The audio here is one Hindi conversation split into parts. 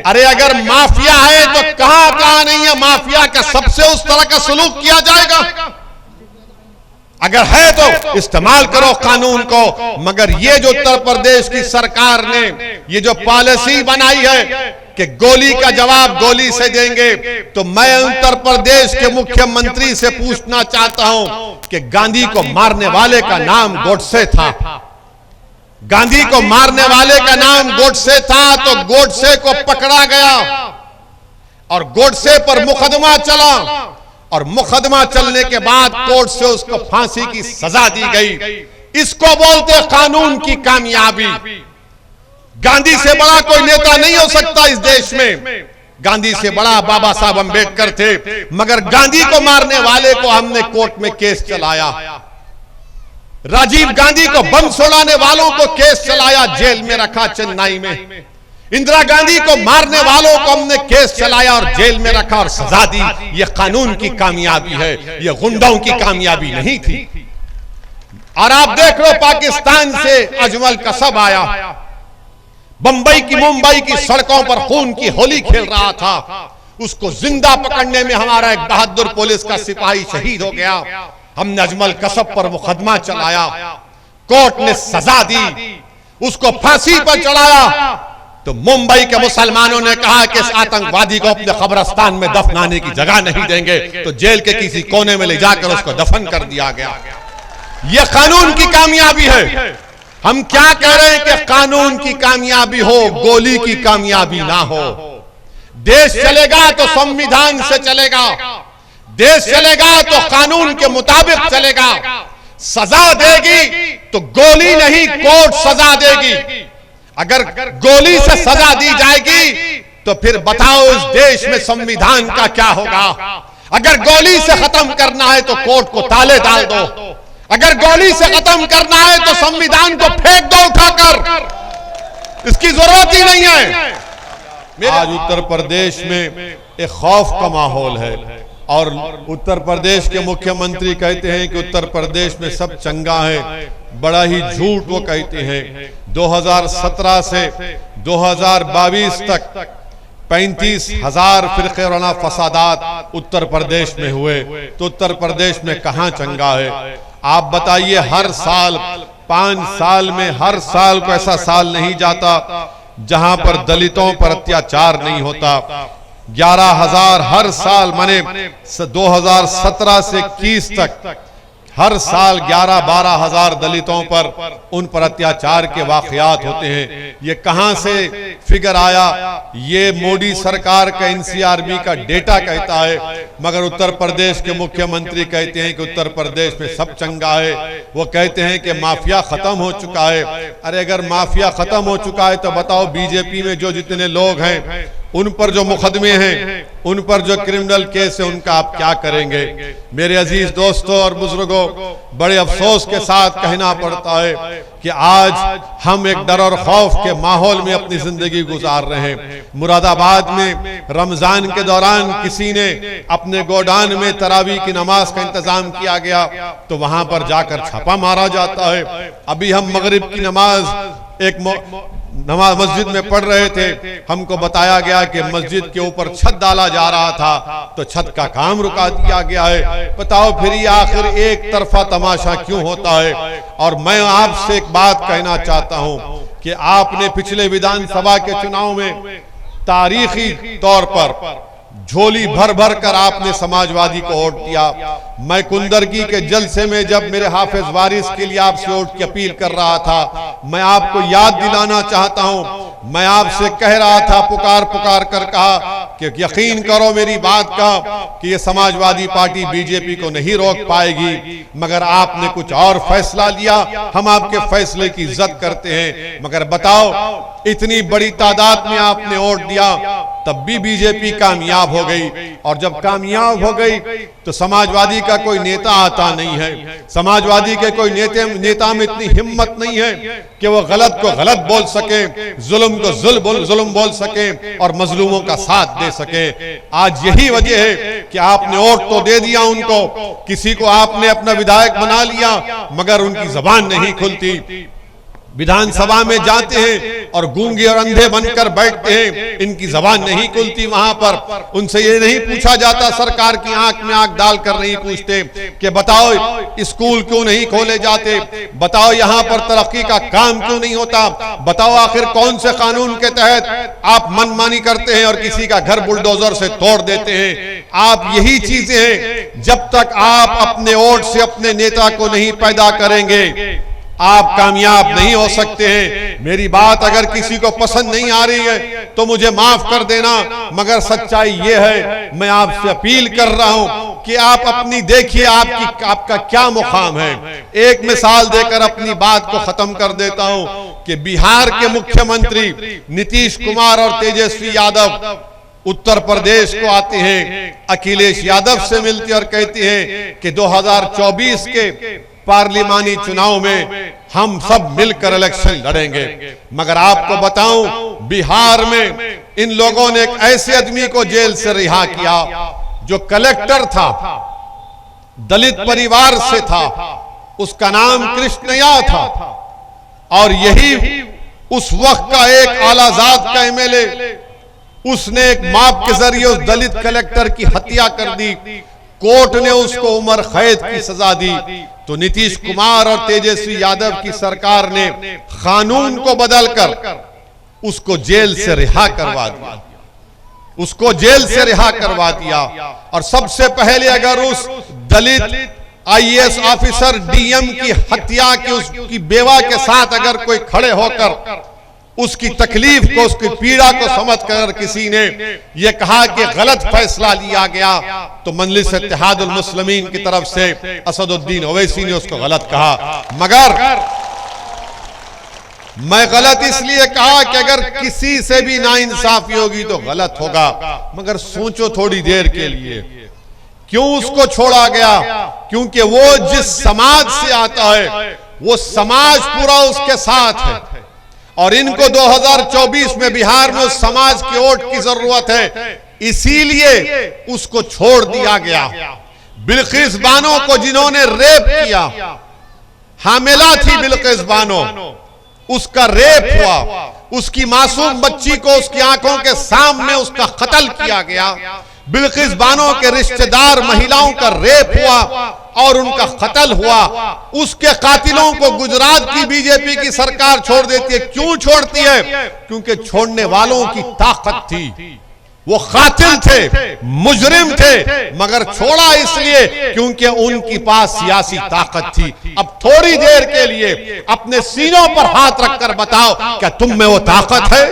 अरे अगर माफिया है तो कहां नहीं है माफिया का सबसे उस तरह का सलूक किया जाएगा। अगर है तो इस्तेमाल करो कानून को। मगर ये जो उत्तर प्रदेश की सरकार ने ये जो पॉलिसी बनाई है कि गोली का जवाब गोली से देंगे, तो मैं उत्तर प्रदेश के मुख्यमंत्री से पूछना चाहता हूं कि गांधी को मारने वाले का नाम गोडसे था। गांधी को मारने वाले का नाम गोडसे था, तो गोडसे को पकड़ा गया और गोडसे पर मुकदमा चला और मुकदमा चलने के बाद कोर्ट से उसको फांसी की सजा दी गई। इसको बोलते कानून की कामयाबी। गांधी से बड़ा कोई नेता नहीं हो सकता इस देश में। गांधी से बड़ा बाबा साहब अंबेडकर थे, मगर गांधी को मारने वाले को हमने कोर्ट में केस चलाया। राजीव गांधी को बम छोड़ाने वालों को केस चलाया, जेल में रखा चेन्नई में। इंदिरा गांधी को मारने वालों को हमने केस चलाया और जेल में रखा और सजा दी। यह कानून की कामयाबी है, यह गुंडों की कामयाबी नहीं थी। और आप देख लो पाकिस्तान से अजमल कसब आया, बंबई की मुंबई की सड़कों पर खून की होली खेल रहा था। उसको जिंदा पकड़ने में हमारा एक बहादुर पुलिस का सिपाही शहीद हो गया। हमने अजमल कसब पर मुकदमा चलाया, कोर्ट ने सजा दी, उसको फांसी पर चढ़ाया। तो मुंबई के मुसलमानों ने कहा कि इस आतंकवादी को अपने कब्रिस्तान में दफनाने की जगह नहीं देंगे, तो जेल के किसी कोने में ले जाकर उसको दफन कर दिया गया। यह कानून की कामयाबी है। हम क्या कह रहे हैं कि कानून की कामयाबी हो, गोली की कामयाबी ना हो। देश चलेगा तो संविधान से चलेगा, देश चलेगा तो कानून के मुताबिक चलेगा। सजा देगी तो गोली नहीं, कोर्ट सजा देगी। अगर गोली से सजा दी जाएगी तो फिर बताओ इस देश में संविधान का क्या होगा। अगर गोली से खत्म करना है तो कोर्ट को ताले डाल दो, अगर गोली से खत्म करना है तो संविधान को फेंक दो उठाकर, इसकी जरूरत ही नहीं है। आज उत्तर प्रदेश में एक खौफ का माहौल है और उत्तर प्रदेश के मुख्यमंत्री कहते हैं कि उत्तर प्रदेश में सब चंगा है। बड़ा ही झूठ वो कहते हैं। 2017 से 2022 तक 35,000 फिरक़े-वाराना फसादात उत्तर प्रदेश में हुए, तो उत्तर प्रदेश में कहां चंगा है। आप बताइए, हर साल 5 साल में हर साल को ऐसा साल नहीं जाता जहां पर दलितों पर अत्याचार नहीं होता। 11,000 हर साल, माने 2017 से 21 तक हर साल 11-12 हजार दलितों पर उन पर अत्याचार के वाकयात होते हैं। ये कहां से फिगर आया? ये मोदी सरकार का एनसीआरबी का डेटा कहता है, मगर उत्तर प्रदेश के मुख्यमंत्री कहते हैं कि उत्तर प्रदेश में सब चंगा है। वो कहते हैं कि माफिया खत्म हो चुका है। अरे अगर माफिया खत्म हो चुका है तो बताओ बीजेपी में जो जितने लोग हैं उन पर जो मुकदमे हैं, उन पर जो क्रिमिनल केस है, उनका आप क्या करेंगे? मेरे अजीज दोस्तों और बुजुर्गों, बड़े अफसोस के साथ कहना पड़ता है कि आज हम एक डर और खौफ के माहौल में अपनी जिंदगी गुजार रहे हैं। मुरादाबाद में रमजान के दौरान किसी ने अपने गोडान में तरावी की नमाज का इंतजाम किया गया तो वहां पर जाकर छापा मारा जाता है। अभी हम मगरिब की नमाज एक नमाज मस्जिद में पढ़ रहे थे, हमको बताया गया कि मस्जिद के ऊपर छत डाला जा रहा था तो छत का काम रुका दिया गया है। बताओ फिर ये आखिर एक तरफा तमाशा क्यों होता है? और मैं आपसे एक बात कहना चाहता हूं कि आपने पिछले विधानसभा के चुनाव में तारीखी तौर पर झोली भर भर कर आपने समाजवादी को वोट दिया। मैं कुंदरगी के जलसे में जब मेरे हाफिज वारिस के लिए आपसे वोट की अपील कर रहा था, मैं आपको याद दिलाना चाहता हूं, मैं आपसे कह रहा था, पुकार पुकार कर कहा कि यकीन करो मेरी बात का कि ये समाजवादी पार्टी बीजेपी को नहीं रोक पाएगी, मगर आपने कुछ और फैसला लिया। हम आपके फैसले की इज्जत करते हैं, मगर बताओ इतनी बड़ी तादाद में आपने वोट दिया तब भी बीजेपी कामयाब हो गई। और जब कामयाब हो गई तो समाजवादी का कोई नेता आता नहीं है। समाजवादी के कोई नेता में इतनी हिम्मत नहीं है कि वो गलत को गलत बोल सके, जुल्म को जुल्म बोल सके और मजलूमों का साथ दे सके। आज यही वजह है कि आपने वोट तो दे दिया उनको, किसी को आपने अपना विधायक बना लिया, मगर उनकी जबान नहीं खुलती। विधानसभा में जाते हैं और गूंगे और अंधे बनकर बैठते हैं, इनकी जबान नहीं खुलती वहां पर। उनसे ये नहीं पूछा जाता, सरकार की आंख में आंख डालकर नहीं पूछते कि बताओ स्कूल क्यों नहीं खोले जाते, बताओ यहां पर तरक्की का काम क्यों नहीं होता, बताओ आखिर कौन से कानून के तहत आप मनमानी करते हैं और किसी का घर बुलडोजर से तोड़ देते हैं। आप यही चीजें हैं, जब तक आप अपने वोट से अपने नेता को नहीं पैदा करेंगे आप कामयाब नहीं हो सकते हैं। मेरी बात अगर किसी को पसंद नहीं आ रही है तो मुझे माफ कर देना, मगर सच्चाई ये है, मैं आपसे अपील कर रहा हूं कि आप अपनी देखिए आपका क्या मुकाम है। एक मिसाल देकर अपनी बात को खत्म कर देता हूं कि बिहार के मुख्यमंत्री नीतीश कुमार और तेजस्वी यादव उत्तर प्रदेश को आते हैं, अखिलेश यादव से मिलते और कहते हैं कि 2024 के पार्लिमानी चुनाव में हम सब मिलकर इलेक्शन लड़ेंगे। मगर आपको बताऊं, बिहार में इन लोगों ने एक ऐसे आदमी को जेल से रिहा किया जो कलेक्टर था, दलित परिवार से था, उसका नाम कृष्णया था, और यही उस वक्त का एक आलाजाद का एमएलए, उसने एक माप के जरिए उस दलित कलेक्टर की हत्या कर दी। कोर्ट ने उसको उम्र कैद की सजा दी तो नीतीश कुमार और तेजस्वी यादव की सरकार ने कानून को बदलकर उसको जेल से रिहा करवा दिया, उसको जेल से रिहा करवा दिया। और सबसे पहले अगर उस दलित आईएएस ऑफिसर डीएम की हत्या की उसकी बेवा के साथ अगर कोई खड़े होकर उसकी तकलीफ को, उसकी पीड़ा को समझकर किसी ने यह कहा कि गलत फैसला लिया गया, तो मजलिस इत्तेहादुल मुस्लिमीन की तरफ से असदुद्दीन ओवैसी ने उसको गलत कहा। मगर मैं गलत इसलिए कहा कि अगर किसी से भी नाइंसाफी होगी तो गलत होगा, मगर सोचो थोड़ी देर के लिए क्यों उसको छोड़ा गया, क्योंकि वो जिस समाज से आता है वो समाज पूरा उसके साथ है, और इनको 2024 में बिहार में उस समाज के वोट की जरूरत है, इसीलिए उसको छोड़ दिया गया। बिल्किस बानो को जिन्होंने रेप किया, हामिला थी बिल्किस बानो, उसका रेप हुआ, उसकी मासूम बच्ची को उसकी आंखों के सामने उसका कत्ल किया गया। बिल्किस बानो के रिश्तेदार महिलाओं का रेप हुआ और उनका कत्ल हुआ। उसके कातिलों को गुजरात की बीजेपी की सरकार छोड़ देती है। क्यों छोड़ती है? क्योंकि छोड़ने वालों की ताकत थी, वो कातिल थे, मुजरिम थे, मगर छोड़ा इसलिए क्योंकि उनके पास सियासी ताकत थी। अब थोड़ी देर के लिए अपने सीनों पर हाथ रखकर बताओ, क्या तुम में वो ताकत है?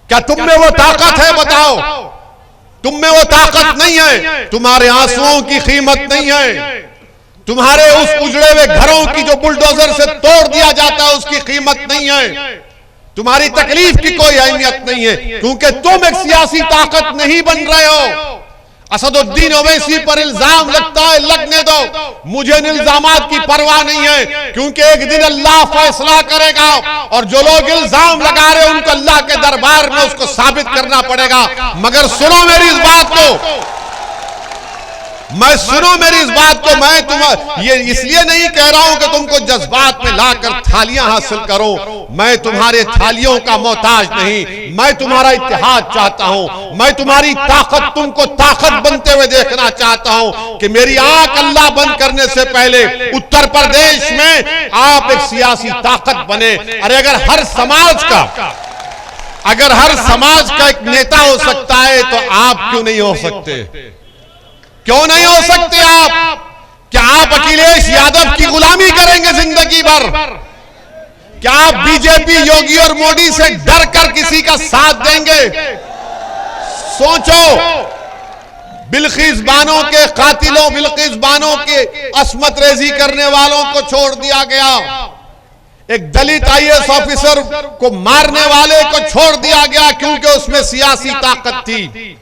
क्या तुम में वो ताकत है? बताओ। तुम में वो ताकत नहीं है, तुम्हारे आंसुओं की कीमत नहीं है, तुम्हारे उस उजड़े हुए घरों की जो बुलडोजर से तोड़ दिया जाता है उसकी कीमत नहीं है, तुम्हारी तकलीफ की कोई अहमियत नहीं है, क्योंकि तुम एक सियासी ताकत नहीं बन रहे हो। असदुद्दीन ओवैसी पर इल्जाम लगता है, लगने दो, मुझे इन इल्जामात की परवाह नहीं है, क्योंकि एक दिन अल्लाह फैसला करेगा और जो लोग इल्जाम लगा रहे हैं उनको अल्लाह के दरबार में उसको साबित करना पड़ेगा। मगर सुनो मेरी इस बात को, सुनो मेरी इस बात को, मैं तुम्हें ये इसलिए नहीं कह रहा हूं कि तुमको जज्बात में लाकर थालियां हासिल करो, मैं तुम्हारे थालियों का मोहताज नहीं, मैं तुम्हारा इत्तेहाद चाहता हूं, मैं तुम्हारी ताकत, तुमको ताकत बनते हुए देखना चाहता हूं कि मेरी आंख अल्लाह बंद करने से पहले उत्तर प्रदेश में आप एक सियासी ताकत बने। अरे अगर हर समाज का एक नेता हो सकता है तो आप क्यों नहीं हो सकते? क्यों नहीं हो सकते आप? क्या आप अखिलेश यादव की गुलामी करेंगे जिंदगी भर? क्या आप बीजेपी, योगी और मोदी से डर कर किसी का साथ देंगे? सोचो, बिल्किस बानो के कातिलों, बिल्किस बानो के अस्मत रेजी करने वालों को छोड़ दिया गया, एक दलित आईएएस ऑफिसर को मारने वाले को छोड़ दिया गया क्योंकि उसमें सियासी ताकत थी।